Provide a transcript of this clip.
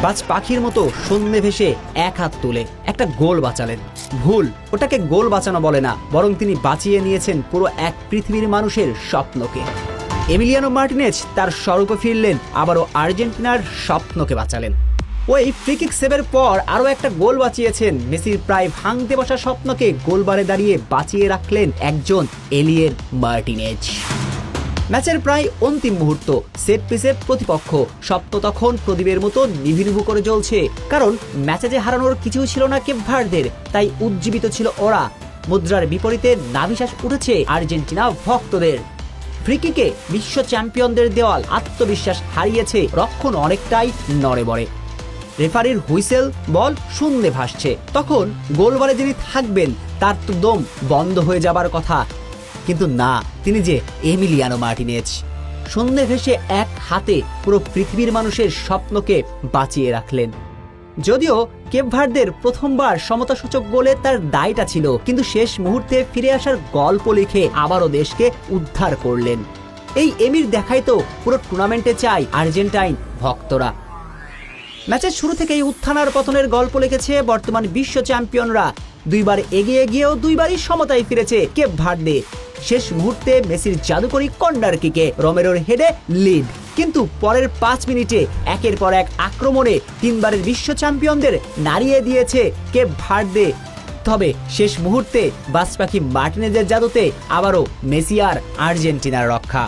বাজ পাখির মতো শূন্যে ভেসে এক হাত তুলে একটা গোল বাঁচালেন। ভুল, ওটাকে গোল বাঁচানো বলে না, বরং তিনি বাঁচিয়ে নিয়েছেন পুরো এক পৃথিবীর মানুষের স্বপ্নকে। এমিলিয়ানো মার্টিনেজ তার স্বরূপে ফিরলেন, আবারও আর্জেন্টিনার স্বপ্নকে বাঁচালেন। ওই ফ্রিকিক সেভের পর আরও একটা গোল বাঁচিয়েছেন। মেসির প্রায় ভাঙতে বসা স্বপ্নকে গোলবারে দাঁড়িয়ে বাঁচিয়ে রাখলেন একজন এলিয়ের মার্টিনেজ। ম্যাচের প্রায় অন্তিম মুহূর্ত, সেট পিসের প্রতিপক্ষ স্বপ্ন তখন প্রদীপের মতো নিভু নিভু করে জ্বলছে, কারণ ম্যাচে যে হারানোর কিছুই ছিল না কেপ ভার্দের, তাই উজ্জীবিত ছিল ওরা। মুদ্রার বিপরীতে নাভিশ্বাস উঠেছে আর্জেন্টিনা ভক্তদের। ফ্রিকিকে বিশ্ব চ্যাম্পিয়নদের দেওয়াল আত্মবিশ্বাস হারিয়েছে, রক্ষণ অনেকটাই নড়েবড়ে। রেফারির হুইসেল, বল শূন্যে ভাসছে। তখন গোলবারে যিনি থাকবেন তার তো দম বন্ধ হয়ে যাবার কথা, কিন্তু না, তিনি যে এমিলিয়ানো মার্টিনেজ। শূন্যে ভেসে এক হাতে পুরো পৃথিবীর মানুষের স্বপ্নকে বাঁচিয়ে রাখলেন। যদিও কেপ ভার্দের প্রথমবার সমতাসূচক গোলে তার দায়টা ছিল, কিন্তু শেষ মুহূর্তে ফিরে আসার গল্প লিখে আবারও দেশকে উদ্ধার করলেন। এই এমির দেখাই তো পুরো টুর্নামেন্টে চাই আর্জেন্টাইন ভক্তরা। ম্যাচের শুরু থেকেই উত্থান আর পতনের গল্প লিখেছে বর্তমান বিশ্ব চ্যাম্পিয়নরা। দুইবার এগিয়ে গিয়েও দুইবারই সমতায় ফিরেছে কেপ ভার্দে। শেষ মুহূর্তে মেসির জাদুকরি কর্নার কিকে রোমেরোর হেডে লিড, কিন্তু পরের 5 মিনিটে একের পর এক আক্রমণে তিনবারের বিশ্ব চ্যাম্পিয়নদের নাড়িয়ে দিয়েছে কেপ ভার্দে। তবে শেষ মুহূর্তে বাজপাখি মার্টিনেজের জাদুতে আবারও মেসি আর আর্জেন্টিনার রক্ষা।